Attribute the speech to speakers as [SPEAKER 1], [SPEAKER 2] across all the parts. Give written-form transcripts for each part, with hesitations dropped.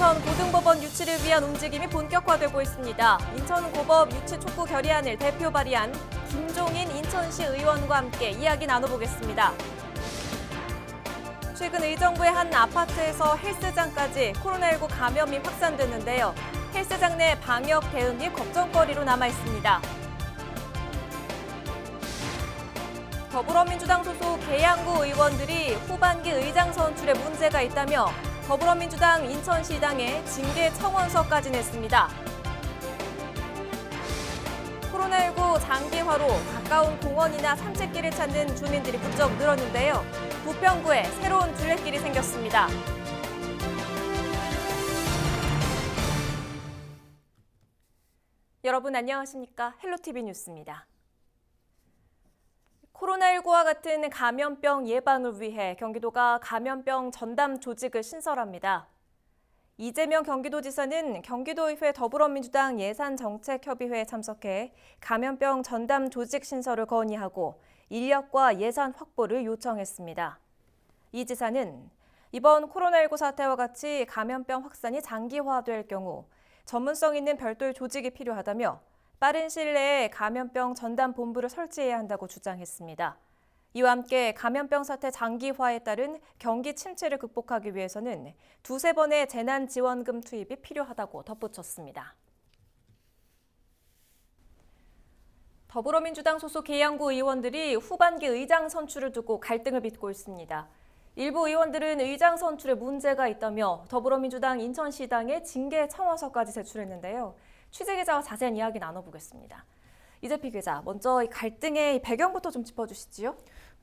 [SPEAKER 1] 인천고등법원 유치를 위한 움직임이 본격화되고 있습니다. 인천고법 유치 촉구 결의안을 대표 발의한 김종인 인천시 의원과 함께 이야기 나눠보겠습니다. 최근 의정부의 한 아파트에서 헬스장까지 코로나19 감염이 확산됐는데요. 헬스장 내 방역 대응이 걱정거리로 남아있습니다. 더불어민주당 소속 계양구 의원들이 후반기 의장 선출에 문제가 있다며 더불어민주당 인천시당에 징계 청원서까지 냈습니다. 코로나19 장기화로 가까운 공원이나 산책길을 찾는 주민들이 부쩍 늘었는데요. 부평구에 새로운 둘레길이 생겼습니다. 여러분 안녕하십니까? 헬로티비 뉴스입니다. 코로나19와 같은 감염병 예방을 위해 경기도가 감염병 전담 조직을 신설합니다. 이재명 경기도지사는 경기도의회 더불어민주당 예산정책협의회에 참석해 감염병 전담 조직 신설을 건의하고 인력과 예산 확보를 요청했습니다. 이 지사는 이번 코로나19 사태와 같이 감염병 확산이 장기화될 경우 전문성 있는 별도의 조직이 필요하다며 빠른 시일 내에 감염병 전담 본부를 설치해야 한다고 주장했습니다. 이와 함께 감염병 사태 장기화에 따른 경기 침체를 극복하기 위해서는 두세 번의 재난지원금 투입이 필요하다고 덧붙였습니다. 더불어민주당 소속 계양구 의원들이 후반기 의장 선출을 두고 갈등을 빚고 있습니다. 일부 의원들은 의장 선출에 문제가 있다며 더불어민주당 인천시당에 징계 청원서까지 제출했는데요. 취재기자와 자세한 이야기 나눠보겠습니다. 이재필 기자, 먼저 이 갈등의 배경부터 좀 짚어주시지요.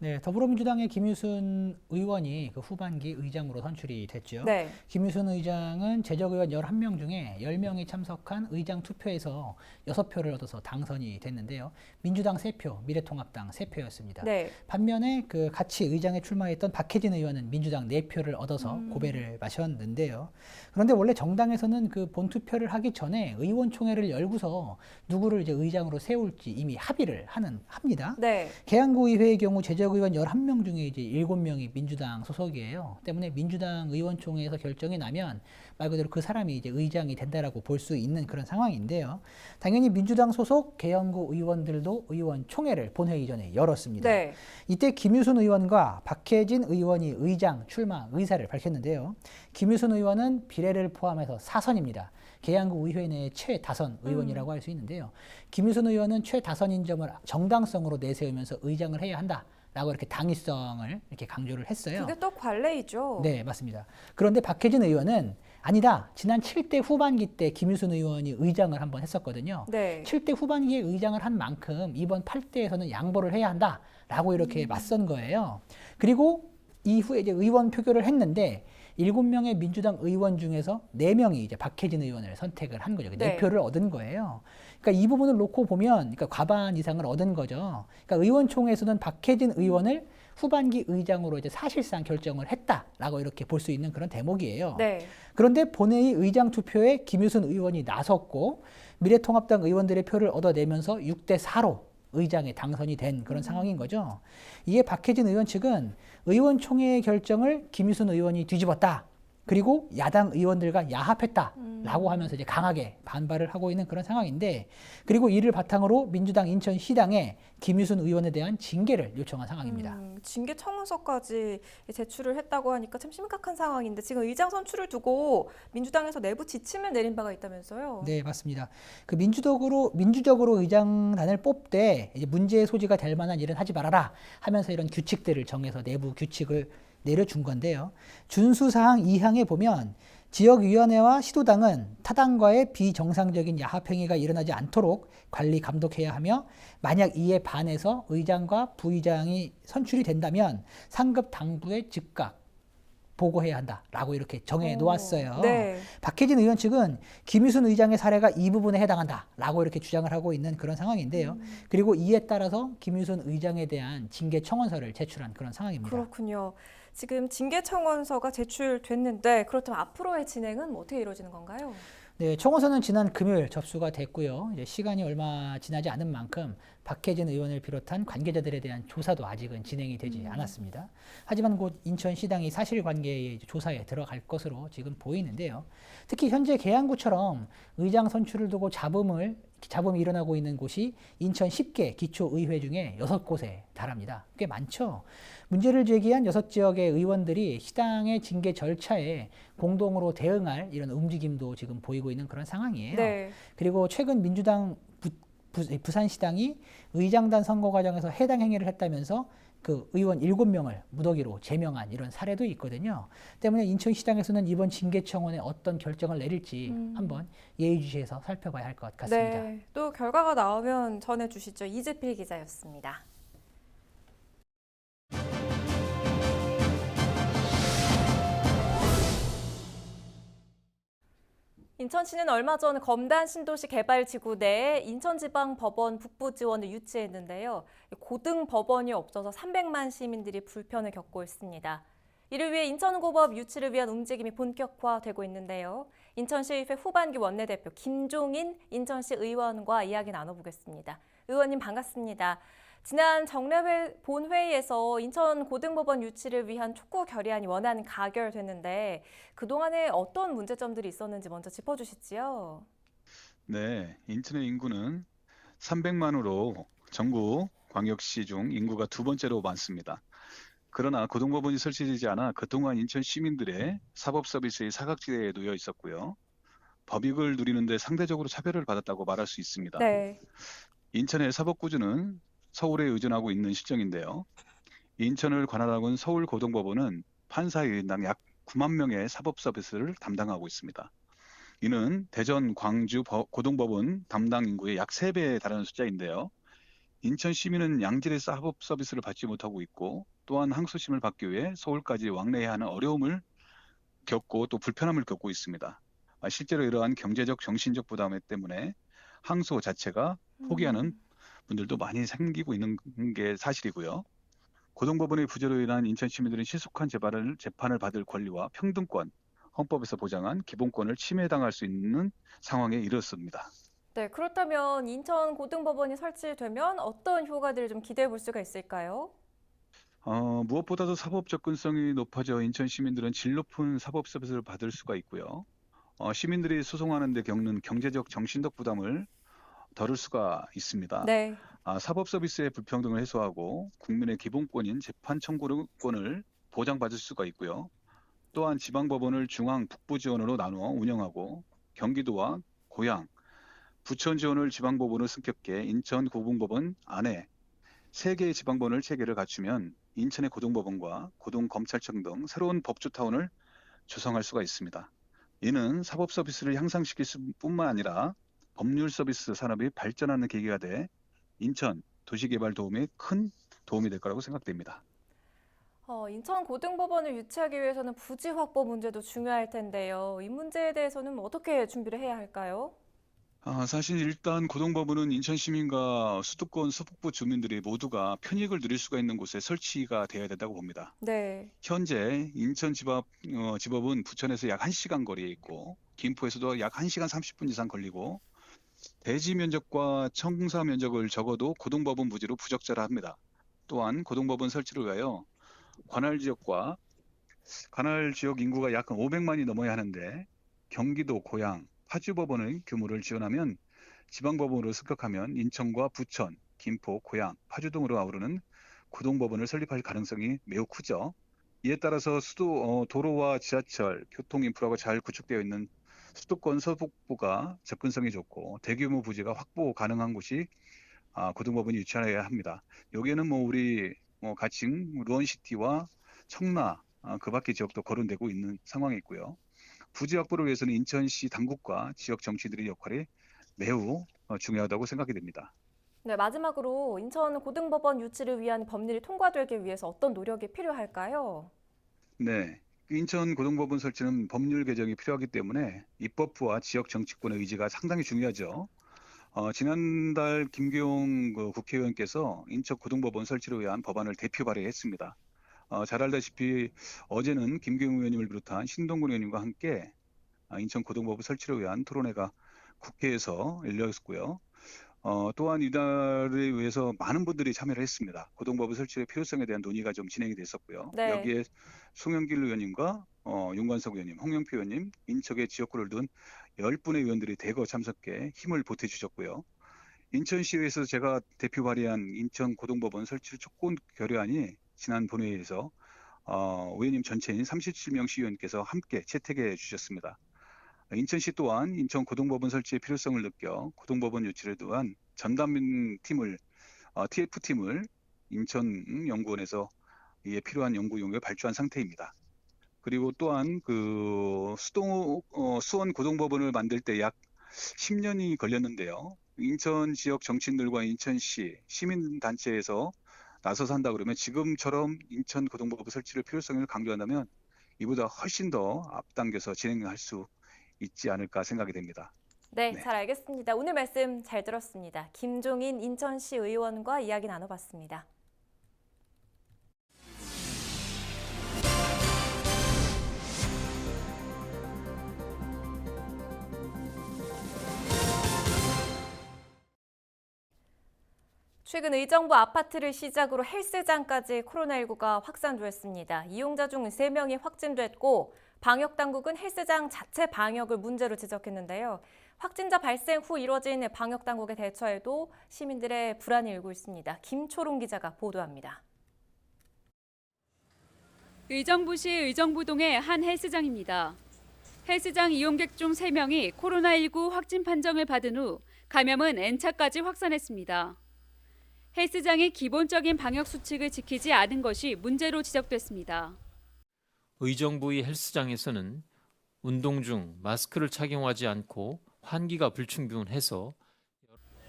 [SPEAKER 2] 네, 더불어민주당의 김유순 의원이 그 후반기 의장으로 선출이 됐죠.
[SPEAKER 1] 네.
[SPEAKER 2] 김유순 의장은 재적의원 11명 중에 10명이 참석한 의장 투표에서 6표를 얻어서 당선이 됐는데요. 민주당 3표, 미래통합당 3표였습니다.
[SPEAKER 1] 네.
[SPEAKER 2] 반면에 그 같이 의장에 출마했던 박혜진 의원은 민주당 4표를 얻어서 고배를 마셨는데요. 그런데 원래 정당에서는 그 본투표를 하기 전에 의원총회를 열고서 누구를 이제 의장으로 세울지 이미 합의를 합니다.
[SPEAKER 1] 네.
[SPEAKER 2] 계양구 의회의 경우 재적 의원 11명 중에 이제 7명이 민주당 소속이에요. 때문에 민주당 의원총회에서 결정이 나면 말 그대로 그 사람이 이제 의장이 된다라고 볼 수 있는 그런 상황인데요. 당연히 민주당 소속 계양구 의원들도 의원총회를 본회의 전에 열었습니다.
[SPEAKER 1] 네.
[SPEAKER 2] 이때 김유순 의원과 박혜진 의원이 의장 출마 의사를 밝혔는데요. 김유순 의원은 비례를 포함해서 4선입니다. 계양구 의회 내 최다선 의원이라고 할 수 있는데요. 김유순 의원은 최다선인 점을 정당성으로 내세우면서 의장을 해야 한다. 라고 이렇게 당위성을 이렇게 강조를 했어요.
[SPEAKER 1] 그게 또 관례이죠.
[SPEAKER 2] 네, 맞습니다. 그런데 박혜진 의원은 아니다. 지난 7대 후반기 때 김유순 의원이 의장을 한번 했었거든요.
[SPEAKER 1] 네.
[SPEAKER 2] 7대 후반기에 의장을 한 만큼 이번 8대에서는 양보를 해야 한다라고 이렇게 맞선 거예요. 그리고 이후에 이제 의원 표결을 했는데 7명의 민주당 의원 중에서 4명이 이제 박혜진 의원을 선택을 한 거죠.
[SPEAKER 1] 네.
[SPEAKER 2] 4표를 얻은 거예요. 그러니까 이 부분을 놓고 보면 그러니까 과반 이상을 얻은 거죠. 그러니까 의원총회에서는 박혜진 의원을 후반기 의장으로 이제 사실상 결정을 했다라고 이렇게 볼 수 있는 그런 대목이에요.
[SPEAKER 1] 네.
[SPEAKER 2] 그런데 본회의 의장 투표에 김유순 의원이 나섰고 미래통합당 의원들의 표를 얻어내면서 6대4로 의장에 당선이 된 그런 상황인 거죠. 이에 박혜진 의원 측은 의원총회의 결정을 김유순 의원이 뒤집었다. 그리고 야당 의원들과 야합했다라고 하면서 이제 강하게 반발을 하고 있는 그런 상황인데, 그리고 이를 바탕으로 민주당 인천시당에 김유순 의원에 대한 징계를 요청한 상황입니다.
[SPEAKER 1] 징계 청원서까지 제출을 했다고 하니까 참 심각한 상황인데 지금 의장 선출을 두고 민주당에서 내부 지침을 내린 바가 있다면서요?
[SPEAKER 2] 네, 맞습니다. 그 민주적으로 의장단을 뽑되 이제 문제의 소지가 될 만한 일은 하지 말아라 하면서 이런 규칙들을 정해서 내부 규칙을 내려준 건데요. 준수사항 2항에 보면 지역위원회와 시도당은 타당과의 비정상적인 야합행위가 일어나지 않도록 관리 감독해야 하며 만약 이에 반해서 의장과 부의장이 선출이 된다면 상급 당부에 즉각 보고해야 한다라고 이렇게 정해 놓았어요.
[SPEAKER 1] 네.
[SPEAKER 2] 박혜진 의원 측은 김유순 의장의 사례가 이 부분에 해당한다라고 이렇게 주장을 하고 있는 그런 상황인데요. 그리고 이에 따라서 김유순 의장에 대한 징계 청원서를 제출한 그런 상황입니다.
[SPEAKER 1] 그렇군요. 지금 징계 청원서가 제출됐는데 그렇다면 앞으로의 진행은 어떻게 이루어지는 건가요?
[SPEAKER 2] 네, 청원서는 지난 금요일 접수가 됐고요. 이제 시간이 얼마 지나지 않은 만큼 박혜진 의원을 비롯한 관계자들에 대한 조사도 아직은 진행이 되지 않았습니다. 하지만 곧 인천시당이 사실관계의 조사에 들어갈 것으로 지금 보이는데요. 특히 현재 계양구처럼 의장 선출을 두고 잡음이 일어나고 있는 곳이 인천 10개 기초의회 중에 6곳에 달합니다. 꽤 많죠. 문제를 제기한 6지역의 의원들이 시당의 징계 절차에 공동으로 대응할 이런 움직임도 지금 보이고 있는 그런 상황이에요.
[SPEAKER 1] 네.
[SPEAKER 2] 그리고 최근 민주당 부산시당이 의장단 선거 과정에서 해당 행위를 했다면서 그 의원 7명을 무더기로 제명한 이런 사례도 있거든요. 때문에 인천시당에서는 이번 징계청원에 어떤 결정을 내릴지 한번 예의주시해서 살펴봐야 할 것 같습니다.
[SPEAKER 1] 네. 또 결과가 나오면 전해주시죠. 이재필 기자였습니다. 인천시는 얼마 전 검단 신도시 개발지구 내에 인천지방법원 북부 지원을 유치했는데요. 고등법원이 없어서 300만 시민들이 불편을 겪고 있습니다. 이를 위해 인천고법 유치를 위한 움직임이 본격화되고 있는데요. 인천시의회 후반기 원내대표 김종인 인천시 의원과 이야기 나눠보겠습니다. 의원님 반갑습니다. 지난 정례회 본회의에서 인천고등법원 유치를 위한 촉구 결의안이 원안 가결됐는데 그동안에 어떤 문제점들이 있었는지 먼저 짚어주시지요.
[SPEAKER 3] 네, 인천의 인구는 300만으로 전국 광역시 중 인구가 두 번째로 많습니다. 그러나 고등법원이 설치되지 않아 그동안 인천 시민들의 사법 서비스의 사각지대에 놓여 있었고요. 법익을 누리는데 상대적으로 차별을 받았다고 말할 수 있습니다.
[SPEAKER 1] 네.
[SPEAKER 3] 인천의 사법구조는 서울에 의존하고 있는 실정인데요. 인천을 관할하고 있는 서울고등법원은 판사의 인당 약 9만 명의 사법 서비스를 담당하고 있습니다. 이는 대전, 광주 고등법원 담당 인구의 약 3배에 달하는 숫자인데요. 인천 시민은 양질의 사법 서비스를 받지 못하고 있고 또한 항소심을 받기 위해 서울까지 왕래해야 하는 어려움을 겪고 또 불편함을 겪고 있습니다. 실제로 이러한 경제적, 정신적 부담 때문에 항소 자체가 포기하는 분들도 많이 생기고 있는 게 사실이고요. 고등법원의 부재로 인한 인천 시민들은 신속한 재판을 받을 권리와 평등권, 헌법에서 보장한 기본권을 침해당할 수 있는 상황에 이르렀습니다.
[SPEAKER 1] 네, 그렇다면 인천고등법원이 설치되면 어떤 효과들을 좀 기대해 볼 수가 있을까요?
[SPEAKER 3] 무엇보다도 사법 접근성이 높아져 인천 시민들은 질 높은 사법 서비스를 받을 수가 있고요. 시민들이 소송하는 데 겪는 경제적, 정신적 부담을 덜을 수가 있습니다.
[SPEAKER 1] 네.
[SPEAKER 3] 사법 서비스의 불평등을 해소하고 국민의 기본권인 재판 청구권을 보장받을 수가 있고요. 또한 지방법원을 중앙 북부 지원으로 나누어 운영하고 경기도와 고양, 부천 지원을 지방법원으로 승격해 인천 고등법원 안에 3개의 지방법원을 체계를 갖추면 인천의 고등법원과 고등검찰청 등 새로운 법조타운을 조성할 수가 있습니다. 이는 사법 서비스를 향상시킬 뿐만 아니라 법률 서비스 산업이 발전하는 계기가 돼 인천 도시개발 도움에 큰 도움이 될 거라고 생각됩니다.
[SPEAKER 1] 인천고등법원을 유치하기 위해서는 부지 확보 문제도 중요할 텐데요. 이 문제에 대해서는 어떻게 준비를 해야 할까요?
[SPEAKER 3] 사실 일단 고등법원은 인천 시민과 수도권 서북부 주민들이 모두가 편익을 누릴 수가 있는 곳에 설치가 되어야 된다고 봅니다.
[SPEAKER 1] 네.
[SPEAKER 3] 현재 인천 지법은 부천에서 약 1시간 거리에 있고 김포에서도 약 1시간 30분 이상 걸리고 대지 면적과 청사 면적을 적어도 고등법원 부지로 부적절하 합니다. 또한 고등법원 설치를 위하여 관할 지역 인구가 약 500만이 넘어야 하는데 경기도 고양, 파주법원의 규모를 지원하면 지방법원으로 승격하면 인천과 부천, 김포, 고양, 파주 등으로 아우르는 고등법원을 설립할 가능성이 매우 크죠. 이에 따라서 도로와 지하철, 교통 인프라가 잘 구축되어 있는 수도권 서북부가 접근성이 좋고 대규모 부지가 확보 가능한 곳이 고등법원이 유치해야 합니다. 여기에는 우리 가칭 루원시티와 청라 그 밖의 지역도 거론되고 있는 상황이 있고요. 부지 확보를 위해서는 인천시 당국과 지역 정치인들의 역할이 매우 중요하다고 생각이 됩니다.
[SPEAKER 1] 네, 마지막으로 인천고등법원 유치를 위한 법률이 통과되기 위해서 어떤 노력이 필요할까요?
[SPEAKER 3] 네, 인천 고등법원 설치는 법률 개정이 필요하기 때문에 입법부와 지역 정치권의 의지가 상당히 중요하죠. 지난달 김계용 국회의원께서 인천 고등법원 설치를 위한 법안을 대표 발의했습니다. 잘 알다시피 어제는 김계용 의원님을 비롯한 신동근 의원님과 함께 인천 고등법원 설치를 위한 토론회가 국회에서 열렸고요. 또한 이날에 위해서 많은 분들이 참여를 했습니다. 고등법원 설치의 필요성에 대한 논의가 좀 진행이 됐었고요.
[SPEAKER 1] 네.
[SPEAKER 3] 여기에 송영길 의원님과 윤관석 의원님, 홍영표 의원님, 인척의 지역구를 둔 10분의 의원들이 대거 참석해 힘을 보태주셨고요. 인천시에서 제가 대표 발의한 인천 고등법원 설치 촉구 결의안이 지난 본회의에서 의원님 전체인 37명 시의원께서 함께 채택해 주셨습니다. 인천시 또한 인천 고등법원 설치의 필요성을 느껴 고등법원 유치를 위한 전담팀을 TF팀을 인천연구원에서 이에 필요한 연구 용역을 발주한 상태입니다. 그리고 또한 수원 고등법원을 만들 때 약 10년이 걸렸는데요. 인천 지역 정치인들과 인천시 시민단체에서 나서서 한다 그러면 지금처럼 인천 고등법원 설치를 필요성을 강조한다면 이보다 훨씬 더 앞당겨서 진행할 수 있지 않을까 생각이 됩니다.
[SPEAKER 1] 네,
[SPEAKER 3] 네.
[SPEAKER 1] 잘 알겠습니다. 오늘 말씀 잘 들었습니다. 김종인 인천시 의원과 이야기 나눠봤습니다. 최근 의정부 아파트를 시작으로 헬스장까지 코로나19가 확산됐습니다. 이용자 중 3명이 확진됐고 방역당국은 헬스장 자체 방역을 문제로 지적했는데요. 확진자 발생 후 이뤄진 방역당국의 대처에도 시민들의 불안이 일고 있습니다. 김초롱 기자가 보도합니다.
[SPEAKER 4] 의정부시 의정부동의 한 헬스장입니다. 헬스장 이용객 중 3명이 코로나19 확진 판정을 받은 후 감염은 N차까지 확산했습니다. 헬스장이 기본적인 방역 수칙을 지키지 않은 것이 문제로 지적됐습니다.
[SPEAKER 5] 의정부의 헬스장에서는 운동 중 마스크를 착용하지 않고 환기가 불충분해서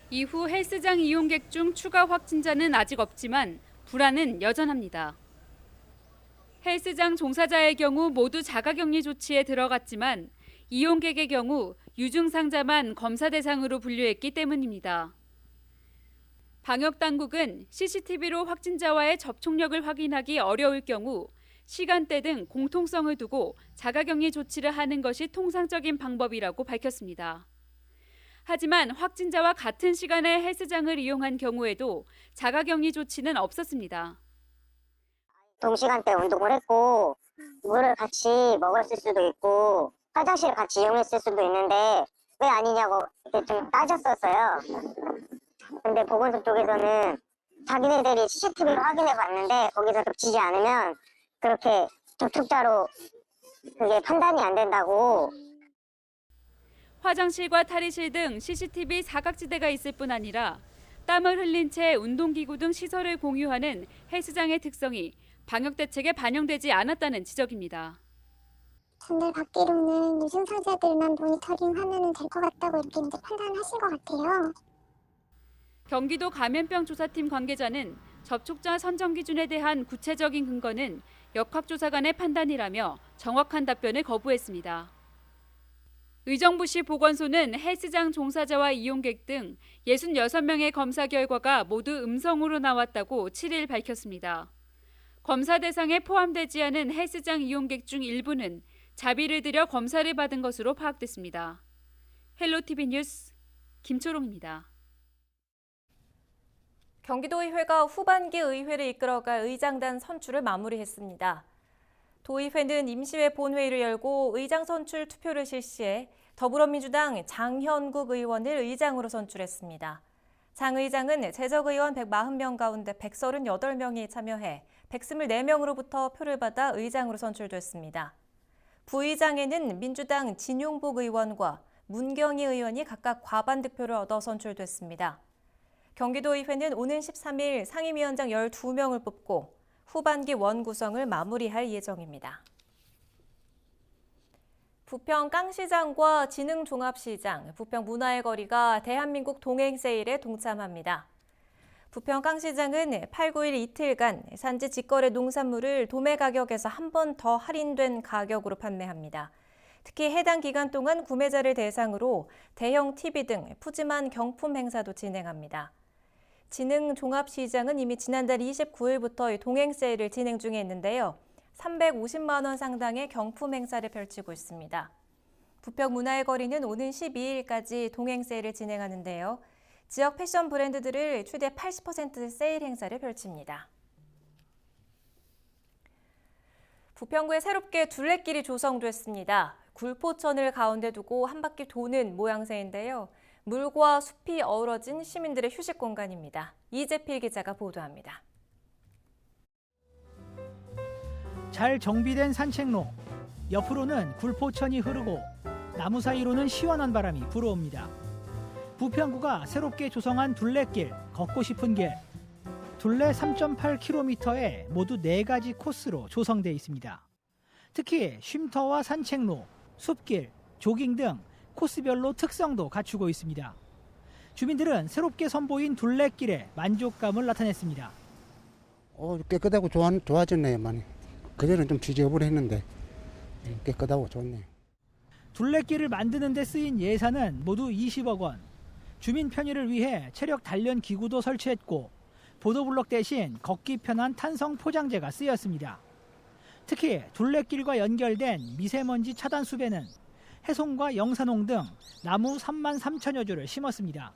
[SPEAKER 4] 이후 헬스장 이용객 중 추가 확진자는 아직 없지만 불안은 여전합니다. 헬스장 종사자의 경우 모두 자가격리 조치에 들어갔지만 이용객의 경우 유증상자만 검사 대상으로 분류했기 때문입니다. 방역당국은 CCTV로 확진자와의 접촉력을 확인하기 어려울 경우 시간대 등 공통성을 두고 자가격리 조치를 하는 것이 통상적인 방법이라고 밝혔습니다. 하지만 확진자와 같은 시간에 헬스장을 이용한 경우에도 자가격리 조치는 없었습니다.
[SPEAKER 6] 동시간대 운동을 했고 물을 같이 먹었을 수도 있고 화장실을 같이 이용했을 수도 있는데 왜 아니냐고 이렇게 좀 따졌었어요. 근데 보건소 쪽에서는 자기네들이 CCTV를 확인해 봤는데 거기서 겹치지 않으면 그렇게 접촉자로 그게 판단이 안 된다고.
[SPEAKER 4] 화장실과 탈의실 등 CCTV 사각지대가 있을 뿐 아니라 땀을 흘린 채 운동기구 등 시설을 공유하는 헬스장의 특성이 방역 대책에 반영되지 않았다는 지적입니다.
[SPEAKER 7] 전달 받기로는 유증상자들만 모니터링하면 될 것 같다고 이렇게 이제 판단하신 것 같아요.
[SPEAKER 4] 경기도 감염병 조사팀 관계자는 접촉자 선정 기준에 대한 구체적인 근거는 역학조사관의 판단이라며 정확한 답변을 거부했습니다. 의정부시 보건소는 헬스장 종사자와 이용객 등 66명의 검사 결과가 모두 음성으로 나왔다고 7일 밝혔습니다. 검사 대상에 포함되지 않은 헬스장 이용객 중 일부는 자비를 들여 검사를 받은 것으로 파악됐습니다. 헬로티비 뉴스 김초롱입니다.
[SPEAKER 1] 경기도의회가 후반기 의회를 이끌어갈 의장단 선출을 마무리했습니다. 도의회는 임시회 본회의를 열고 의장 선출 투표를 실시해 더불어민주당 장현국 의원을 의장으로 선출했습니다. 장 의장은 재적 의원 140명 가운데 138명이 참여해 124명으로부터 표를 받아 의장으로 선출됐습니다. 부의장에는 민주당 진용복 의원과 문경희 의원이 각각 과반 득표를 얻어 선출됐습니다. 경기도의회는 오는 13일 상임위원장 12명을 뽑고 후반기 원구성을 마무리할 예정입니다. 부평 깡시장과 진흥종합시장, 부평 문화의 거리가 대한민국 동행세일에 동참합니다. 부평 깡시장은 8, 9일 이틀간 산지 직거래 농산물을 도매 가격에서 한 번 더 할인된 가격으로 판매합니다. 특히 해당 기간 동안 구매자를 대상으로 대형 TV 등 푸짐한 경품 행사도 진행합니다. 진흥종합시장은 이미 지난달 29일부터 동행 세일을 진행 중에 있는데요. 350만 원 상당의 경품 행사를 펼치고 있습니다. 부평 문화의 거리는 오는 12일까지 동행 세일을 진행하는데요. 지역 패션 브랜드들을 최대 80% 세일 행사를 펼칩니다. 부평구에 새롭게 둘레길이 조성됐습니다. 굴포천을 가운데 두고 한 바퀴 도는 모양새인데요. 물과 숲이 어우러진 시민들의 휴식 공간입니다. 이재필 기자가 보도합니다.
[SPEAKER 2] 잘 정비된 산책로, 옆으로는 굴포천이 흐르고 나무 사이로는 시원한 바람이 불어옵니다. 부평구가 새롭게 조성한 둘레길, 걷고 싶은 길, 둘레 3.8km에 모두 4가지 코스로 조성돼 있습니다. 특히 쉼터와 산책로, 숲길, 조깅 등 코스별로 특성도 갖추고 있습니다. 주민들은 새롭게 선보인 둘레길에 만족감을 나타냈습니다.
[SPEAKER 8] 깨끗하고 좋아졌네요, 많이. 그전에는 좀 지저분했는데 깨끗하고 좋네요.
[SPEAKER 2] 둘레길을 만드는 데 쓰인 예산은 모두 20억 원. 주민 편의를 위해 체력 단련 기구도 설치했고 보도블록 대신 걷기 편한 탄성 포장재가 쓰였습니다. 특히 둘레길과 연결된 미세먼지 차단 숲에는 해송과 영산홍 등 나무 3만 3천여 주를 심었습니다.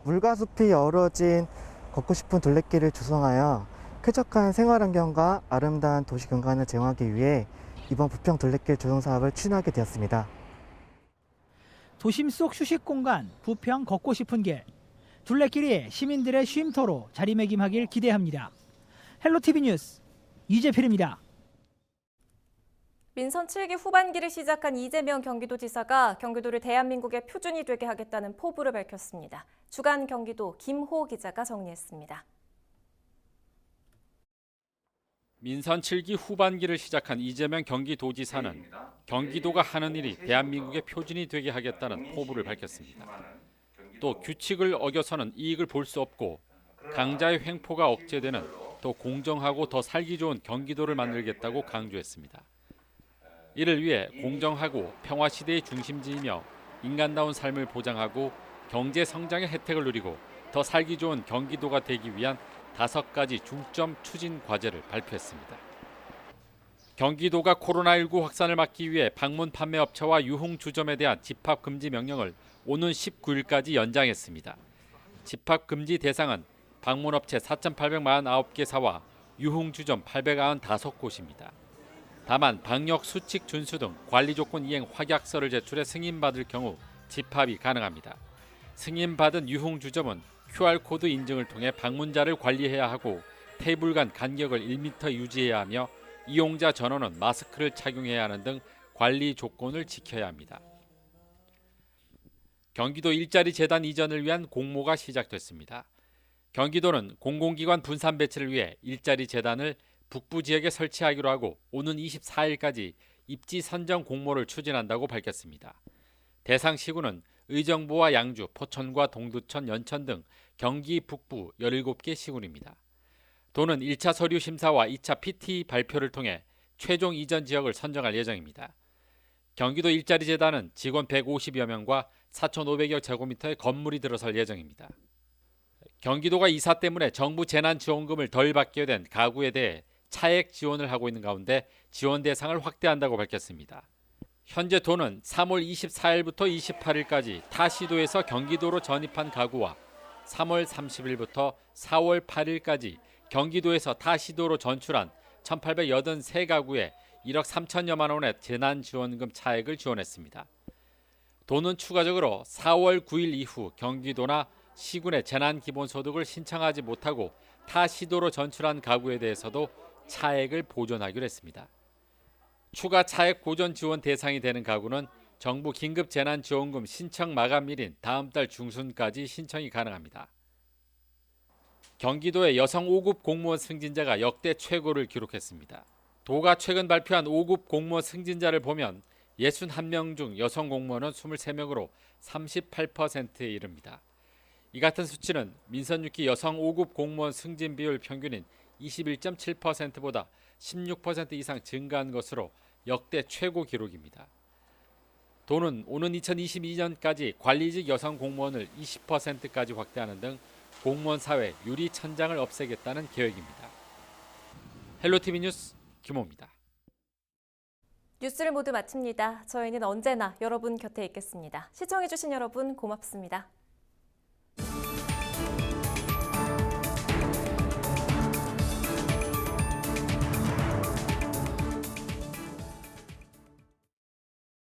[SPEAKER 9] 물과 숲이 어우러진 걷고 싶은 둘레길을 조성하여 쾌적한 생활환경과 아름다운 도시 공간을 제공하기 위해 이번 부평 둘레길 조성 사업을 추진하게 되었습니다.
[SPEAKER 2] 도심 속 휴식 공간, 부평 걷고 싶은 길. 둘레길이 시민들의 쉼터로 자리매김하길 기대합니다. 헬로티비 뉴스 이재필입니다.
[SPEAKER 1] 민선 7기 후반기를 시작한 이재명 경기도지사가 경기도를 대한민국의 표준이 되게 하겠다는 포부를 밝혔습니다. 주간 경기도 김호 기자가 정리했습니다.
[SPEAKER 10] 민선 7기 후반기를 시작한 이재명 경기도지사는 경기도가 하는 일이 대한민국의 표준이 되게 하겠다는 포부를 밝혔습니다. 또 규칙을 어겨서는 이익을 볼 수 없고 강자의 횡포가 억제되는 더 공정하고 더 살기 좋은 경기도를 만들겠다고 강조했습니다. 이를 위해 공정하고 평화시대의 중심지이며 인간다운 삶을 보장하고 경제 성장의 혜택을 누리고 더 살기 좋은 경기도가 되기 위한 5가지 중점 추진 과제를 발표했습니다. 경기도가 코로나19 확산을 막기 위해 방문 판매업체와 유흥주점에 대한 집합금지 명령을 오는 19일까지 연장했습니다. 집합금지 대상은 방문업체 4,849개사와 유흥주점 895곳입니다. 다만 방역 수칙 준수 등 관리 조건 이행 확약서를 제출해 승인받을 경우 집합이 가능합니다. 승인받은 유흥주점은 QR코드 인증을 통해 방문자를 관리해야 하고 테이블 간 간격을 1m 유지해야 하며 이용자 전원은 마스크를 착용해야 하는 등 관리 조건을 지켜야 합니다. 경기도 일자리 재단 이전을 위한 공모가 시작됐습니다. 경기도는 공공기관 분산 배치를 위해 일자리 재단을 북부 지역에 설치하기로 하고 오는 24일까지 입지 선정 공모를 추진한다고 밝혔습니다. 대상 시구는 의정부와 양주, 포천과 동두천, 연천 등 경기 북부 17개 시군입니다. 도는 1차 서류 심사와 2차 PT 발표를 통해 최종 이전 지역을 선정할 예정입니다. 경기도 일자리재단은 직원 150여 명과 4,500여 제곱미터의 건물이 들어설 예정입니다. 경기도가 이사 때문에 정부 재난지원금을 덜 받게 된 가구에 대해 차액 지원을 하고 있는 가운데 지원 대상을 확대한다고 밝혔습니다. 현재 도는 3월 24일부터 28일까지 타 시도에서 경기도로 전입한 가구와 3월 30일부터 4월 8일까지 경기도에서 타 시도로 전출한 1,883가구에 1억 3천여만 원의 재난지원금 차액을 지원했습니다. 도는 추가적으로 4월 9일 이후 경기도나 시군의 재난기본소득을 신청하지 못하고 타 시도로 전출한 가구에 대해서도 차액을 보존하기로 했습니다. 추가 차액 보존 지원 대상이 되는 가구는 정부 긴급재난지원금 신청 마감일인 다음 달 중순까지 신청이 가능합니다. 경기도의 여성 5급 공무원 승진자가 역대 최고를 기록했습니다. 도가 최근 발표한 5급 공무원 승진자를 보면 61명 중 여성 공무원은 23명으로 38%에 이릅니다. 이 같은 수치는 민선 6기 여성 5급 공무원 승진 비율 평균인 21.7%보다 16% 이상 증가한 것으로 역대 최고 기록입니다. 도는 오는 2022년까지 관리직 여성 공무원을 20%까지 확대하는 등 공무원 사회 유리 천장을 없애겠다는 계획입니다. 헬로티비 뉴스 김호입니다.
[SPEAKER 1] 뉴스를 모두 마칩니다. 저희는 언제나 여러분 곁에 있겠습니다. 시청해주신 여러분 고맙습니다.